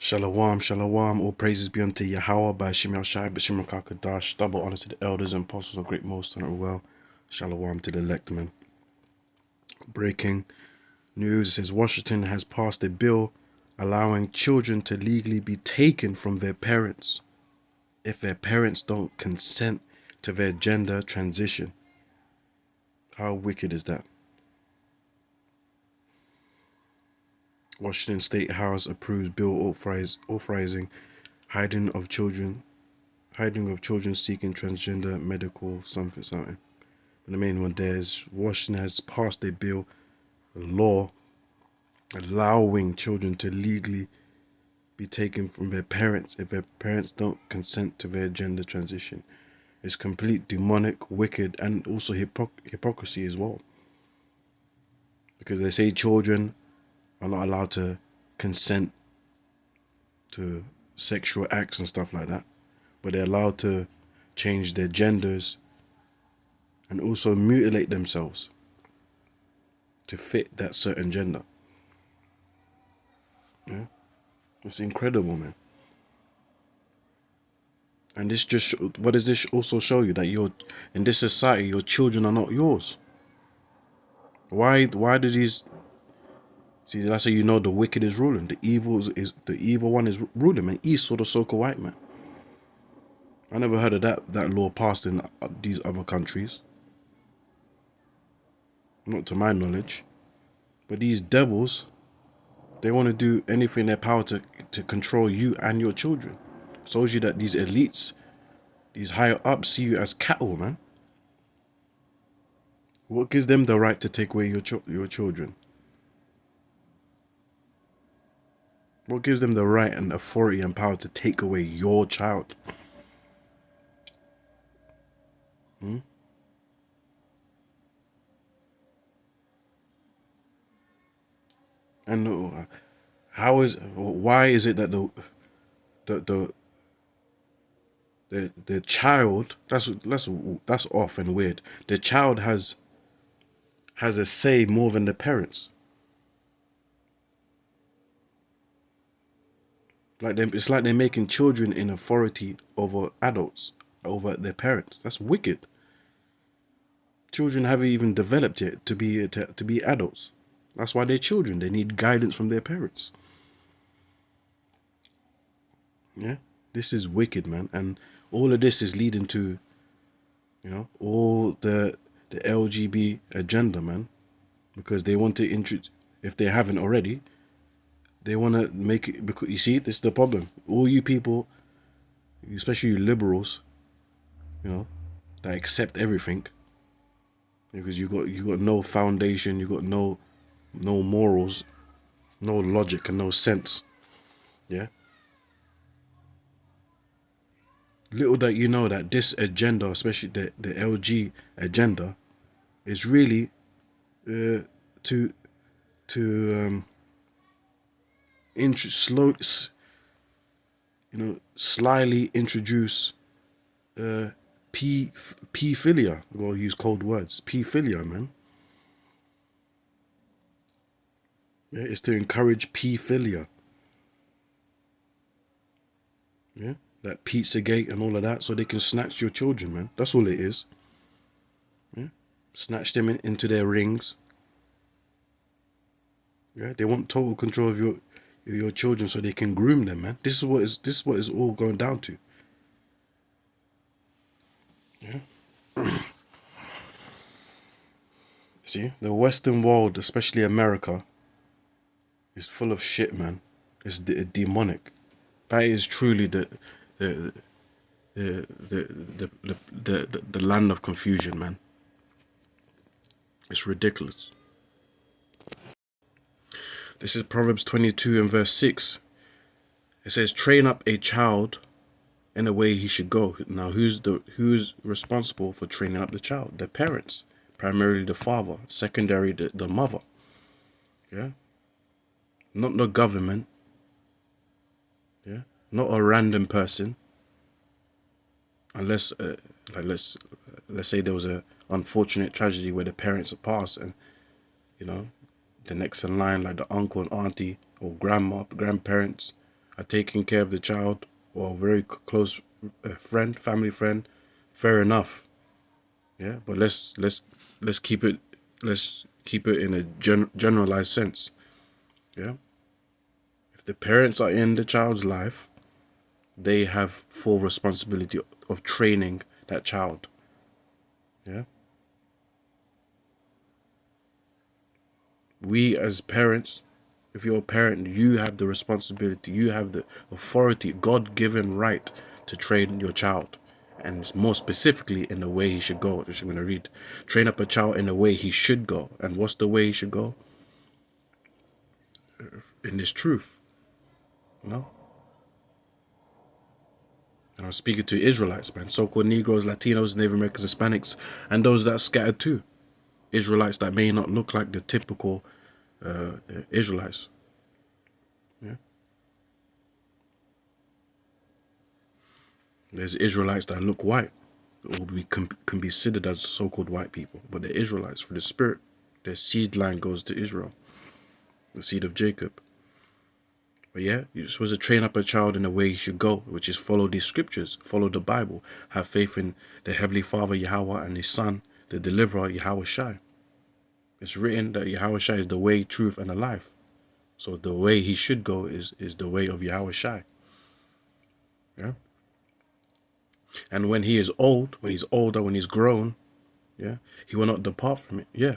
Shalom, shalom, all praises be unto Yahweh by Shemel Shai, B'Shem Kakadash, double honor to the elders and apostles of Great Most and well. Shalom to the elect men. Breaking news says Washington has passed a bill allowing children to legally be taken from their parents if their parents don't consent to their gender transition. How wicked is that? Washington State House approves bill authorizing hiding of children seeking transgender medical something. But the main one there is Washington has passed a bill, a law, allowing children to legally be taken from their parents if their parents don't consent to their gender transition. It's complete demonic, wicked, and also hypocrisy as well. Because they say children are not allowed to consent to sexual acts and stuff like that, but they're allowed to change their genders and also mutilate themselves to fit that certain gender. Yeah, it's incredible, man. And this just, what does this also show you? That you're in this society, your children are not yours. Why do these? See, that's how you know the wicked is ruling. The evil one is ruling, man. Esau, the so-called white man. I never heard of that law passed in these other countries. Not to my knowledge. But these devils, they want to do anything in their power to control you and your children. Shows you that these elites, these higher ups, see you as cattle, man. What gives them the right to take away your children? What gives them the right and authority and power to take away your child? And why is it that the child, that's off and weird. The child has a say more than the parents. It's like they're making children in authority over adults, over their parents. That's wicked. Children haven't even developed yet to be adults. That's why they're children. They need guidance from their parents. Yeah, this is wicked, man. And all of this is leading to, all the LGBT agenda, man, because they want to introduce, if they haven't already, they want to make it, because you see, this is the problem. All you people, especially you liberals, that accept everything, because you got no foundation, you got no morals, no logic, and no sense. Yeah. Little that you know that this agenda, especially the LG agenda, is really to slyly introduce pedophilia. I'm gonna use cold words. Pedophilia, man. Yeah, it's to encourage pedophilia. Yeah, that Pizzagate and all of that, so they can snatch your children, man. That's all it is. Yeah, snatch them into their rings. Yeah, they want total control of your children so they can groom them, man. This is what it's all going down to. Yeah. See, the Western world, especially America, is full of shit, man. It's demonic. That is truly the land of confusion, man. It's ridiculous. This is Proverbs 22 and verse 6. It says, "Train up a child in the way he should go." Now, who's responsible for training up the child? The parents, primarily the father, secondary the mother. Yeah, not the government. Yeah, not a random person. Unless, let's say there was a unfortunate tragedy where the parents have passed, and the next in line, like the uncle and auntie or grandparents, are taking care of the child, or a very close friend, family friend, fair enough. Yeah, but let's keep it in a generalized sense. Yeah, if the parents are in the child's life, they have full responsibility of training that child. Yeah, we as parents, if you're a parent, you have the responsibility, you have the authority, God-given right to train your child, and more specifically in the way he should go, which I'm going to read. Train up a child in the way he should go. And what's the way he should go? In this truth, you know? And I'm speaking to Israelites, man, so-called Negroes, Latinos, Native Americans, Hispanics, and those that are scattered too. Israelites that may not look like the typical Israelites. Yeah. There's Israelites that look white, or can be considered as so-called white people, but they're Israelites for the spirit. Their seed line goes to Israel, the seed of Jacob. But yeah, you're supposed to train up a child in the way he should go, which is follow these scriptures, follow the Bible, have faith in the Heavenly Father, Yahweh, and His Son, the Deliverer, Yahweh Shai. It's written that Yahweh Shai is the way, truth, and the life. So the way he should go is the way of Yahweh Shai. Yeah. And when he is old, when he's older, when he's grown, yeah, he will not depart from it. Yeah.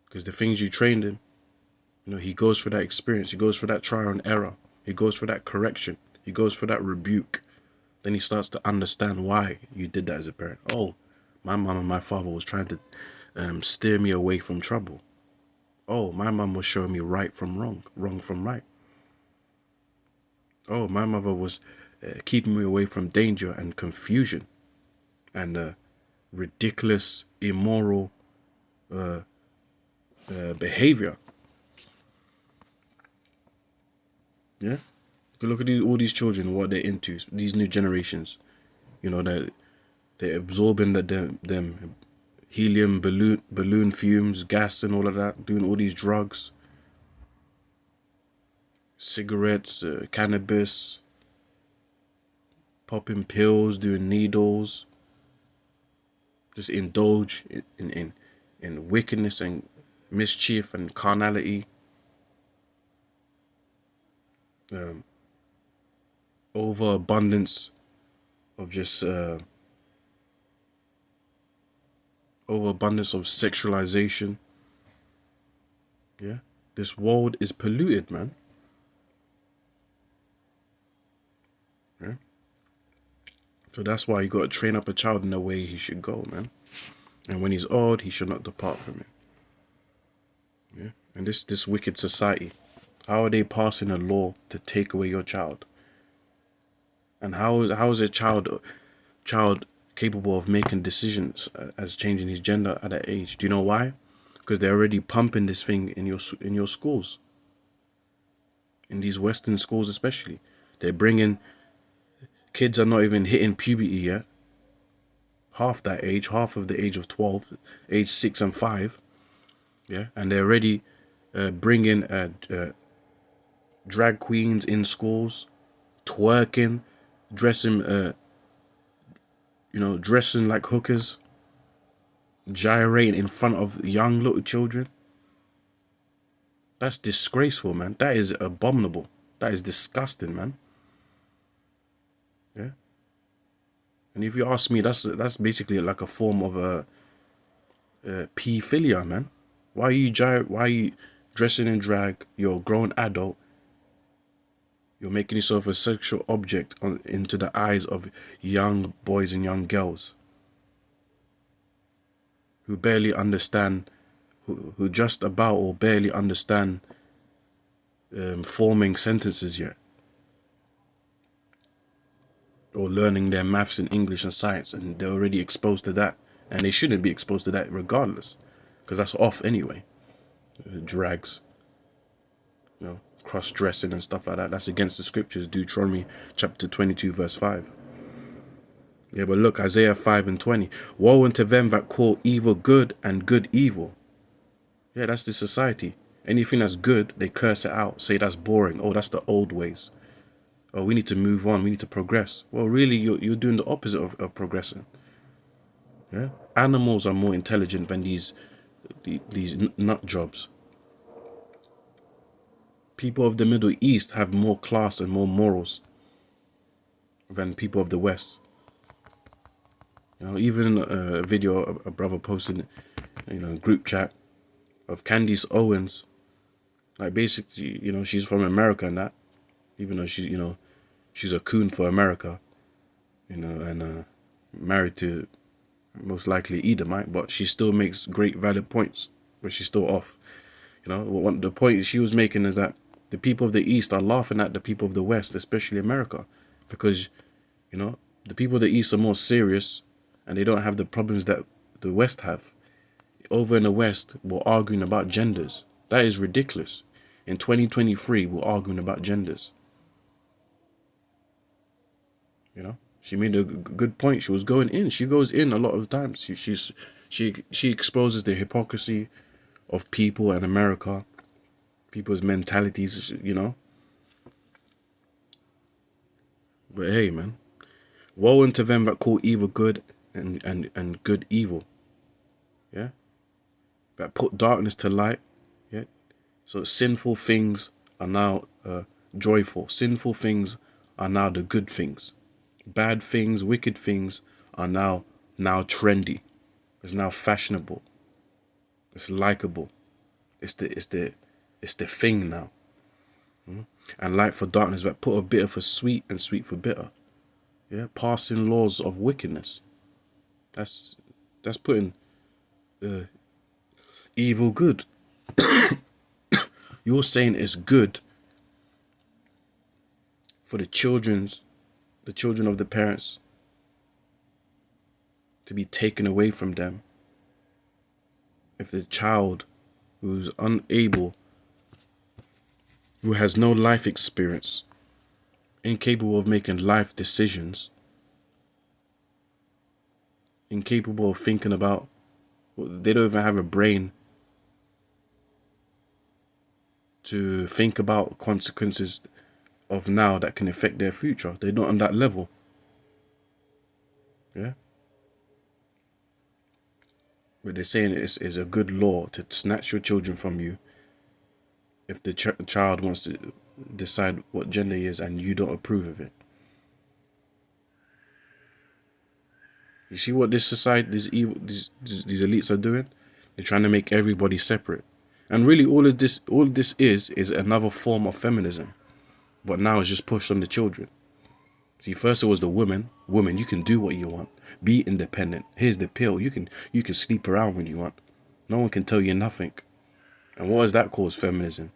Because the things you trained him, you know, he goes for that experience. He goes for that trial and error. He goes for that correction. He goes for that rebuke. Then he starts to understand why you did that as a parent. Oh, my mom and my father was trying to steer me away from trouble. Oh, my mom was showing me right from wrong, wrong from right. Oh, my mother was keeping me away from danger and confusion and ridiculous, immoral behavior. Yeah? Look at all these children, what they're into, these new generations. You know, they're absorbing them helium, balloon fumes, gas and all of that, doing all these drugs, cigarettes, cannabis, popping pills, doing needles, just indulge in wickedness and mischief and carnality. Overabundance of just overabundance of sexualization. Yeah, this world is polluted, man. Yeah, so that's why you got to train up a child in the way he should go, man. And when he's old, he should not depart from it. Yeah, and this wicked society, how are they passing a law to take away your child? And how is a child capable of making decisions as changing his gender at that age? Do you know why? Because they're already pumping this thing in your schools, in these Western schools especially. They're bringing kids are not even hitting puberty yet. Half that age, half of the age of 12, age 6 and 5. Yeah, and they're already bringing drag queens in schools, twerking, dressing dressing like hookers, gyrating in front of young little children. That's disgraceful, man. That is abominable. That is disgusting, man. Yeah. And if you ask me, that's basically like a form of a pedophilia, man. Why are you dressing in drag? You're a grown adult. You're making yourself a sexual object into the eyes of young boys and young girls who barely understand, who just about or barely understand forming sentences yet, or learning their maths and English and science, and they're already exposed to that, and they shouldn't be exposed to that regardless, because that's off anyway. Drags, cross-dressing and stuff like that. That's against the scriptures. Deuteronomy chapter 22 verse 5. Yeah, but look, Isaiah 5 and 20. Woe unto them that call evil good and good evil. Yeah, that's the society. Anything that's good, they curse it out. Say that's boring. Oh, that's the old ways. Oh, we need to move on. We need to progress. Well, really, you're doing the opposite of progressing. Yeah, animals are more intelligent than these nut jobs. People of the Middle East have more class and more morals than people of the West. Even a video a brother posted, group chat of Candice Owens. Like basically, she's from America and that, even though she's a coon for America, and married to most likely Edomite, but she still makes great valid points, but she's still off. The point she was making is that the people of the East are laughing at the people of the West, especially America, because, the people of the East are more serious and they don't have the problems that the West have. Over in the West, we're arguing about genders. That is ridiculous. In 2023, we're arguing about genders. She made a good point. She was going in. She goes in a lot of times. She exposes the hypocrisy of people in America, people's mentalities. But hey, man, woe unto them that call evil good and good evil. Yeah, that put darkness to light. Yeah, so sinful things are now joyful. Sinful things are now the good things. Bad things, wicked things are now trendy. It's now fashionable. It's likable. It's the thing now. And light for darkness, but put a bitter for sweet and sweet for bitter. Yeah, passing laws of wickedness. That's putting evil good. You're saying it's good for the children of the parents to be taken away from them if the child who's unable, who has no life experience, incapable of making life decisions, incapable of thinking about, they don't even have a brain to think about consequences of now that can affect their future. They're not on that level. Yeah. But they're saying it's a good law to snatch your children from you if the child wants to decide what gender he is and you don't approve of it. You see what this society, these elites are doing? They're trying to make everybody separate. And really all this is another form of feminism. But now it's just pushed on the children. See, first it was the woman, you can do what you want. Be independent. Here's the pill. You can sleep around when you want. No one can tell you nothing. And what has that caused? Feminism.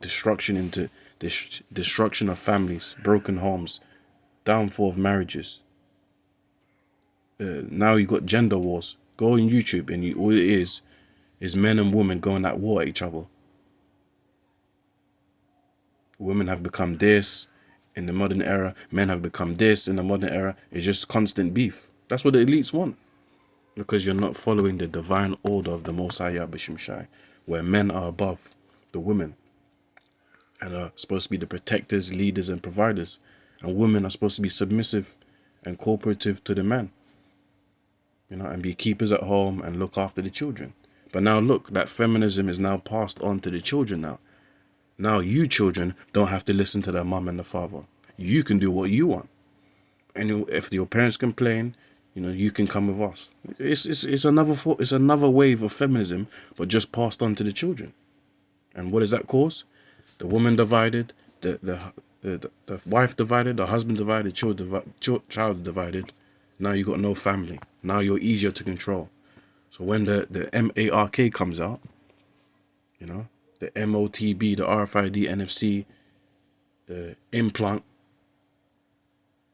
Destruction of families, broken homes, downfall of marriages. Now you got gender wars. Go on YouTube and all it is men and women going at war at each other. Women have become this in the modern era. Men have become this in the modern era. It's just constant beef. That's what the elites want. Because you're not following the divine order of the Mosiah Bishim Shai, where men are above the women and are supposed to be the protectors, leaders, and providers. And women are supposed to be submissive and cooperative to the man. And be keepers at home and look after the children. But now look, that feminism is now passed on to the children now. Now you children don't have to listen to their mum and the father. You can do what you want. And if your parents complain, you can come with us. It's another wave of feminism, but just passed on to the children. And what does that cause? The woman divided, the wife divided, the husband divided, child divided. Now you got no family. Now you're easier to control. So when the MARK comes out, the MOTB, the RFID, NFC, the implant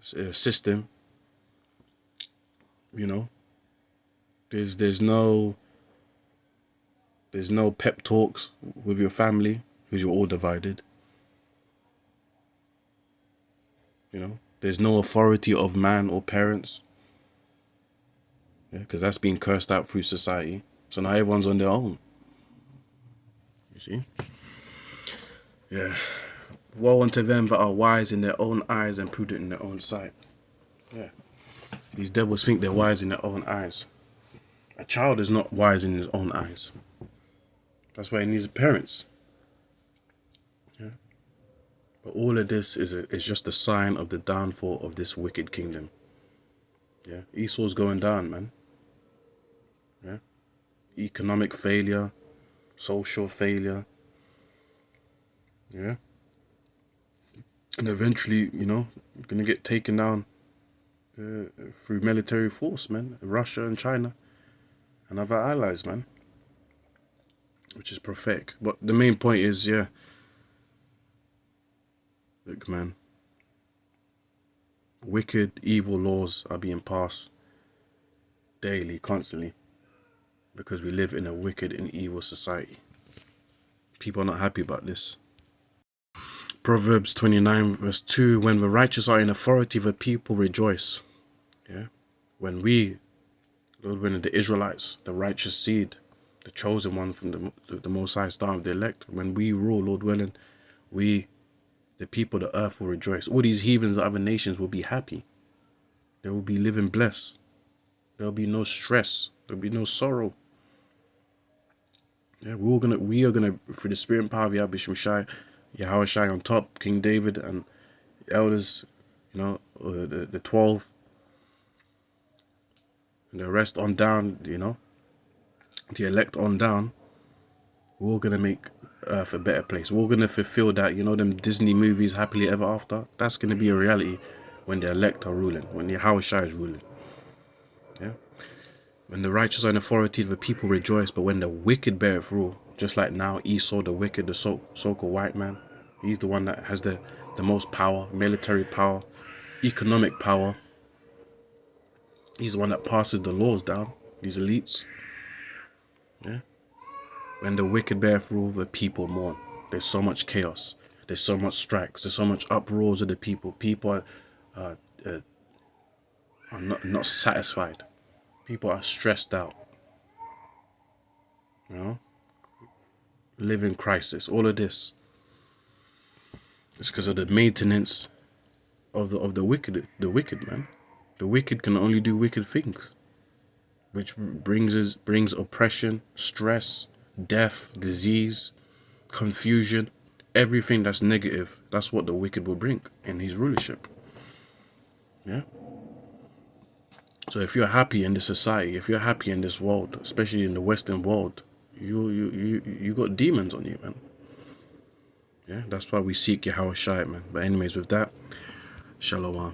system, there's no pep talks with your family because you're all divided. There's no authority of man or parents. Yeah, because that's being cursed out through society. So now everyone's on their own. You see? Yeah. Woe unto them that are wise in their own eyes and prudent in their own sight. Yeah. These devils think they're wise in their own eyes. A child is not wise in his own eyes. That's why he needs parents. Yeah. But all of this is just a sign of the downfall of this wicked kingdom. Yeah. Esau's going down, man. Yeah. Economic failure, social failure. Yeah. And eventually, gonna get taken down through military force, man. Russia and China and other allies, man. Which is prophetic. But the main point is, yeah. Look, man. Wicked, evil laws are being passed daily, constantly. Because we live in a wicked and evil society. People are not happy about this. Proverbs 29 verse 2, when the righteous are in authority, the people rejoice. Yeah. When the Israelites, the righteous seed, the chosen one from the Most High Star of the elect, when we rule, Lord willing, the people of the earth will rejoice. All these heathens of other nations will be happy. They will be living blessed. There will be no stress. There will be no sorrow. Yeah, we are gonna through the spirit and power of Yahweh Shai on top, King David and the elders, the 12 and the rest on down, the elect on down. We're all gonna make Earth a better place. We're all gonna fulfill that, them Disney movies, Happily Ever After. That's gonna be a reality when the elect are ruling, when Yahweh Shai is ruling. Yeah. When the righteous are in authority, the people rejoice. But when the wicked beareth rule, just like now Esau, the wicked, the so-called white man, he's the one that has the most power, military power, economic power. He's the one that passes the laws down, these elites. Yeah. When the wicked beareth rule, the people mourn. There's so much chaos. There's so much strikes. There's so much uproars of the people. People are not satisfied. People are stressed out. Living crisis. All of this. It's because of the maintenance of the wicked. The wicked, man. The wicked can only do wicked things, which brings oppression, stress, death, disease, confusion, everything that's negative. That's what the wicked will bring in his rulership. Yeah. So if you're happy in this society, if you're happy in this world, especially in the Western world, you got demons on you, man. Yeah, that's why we seek Yahweh Shai, man. But anyways, with that, Shalom.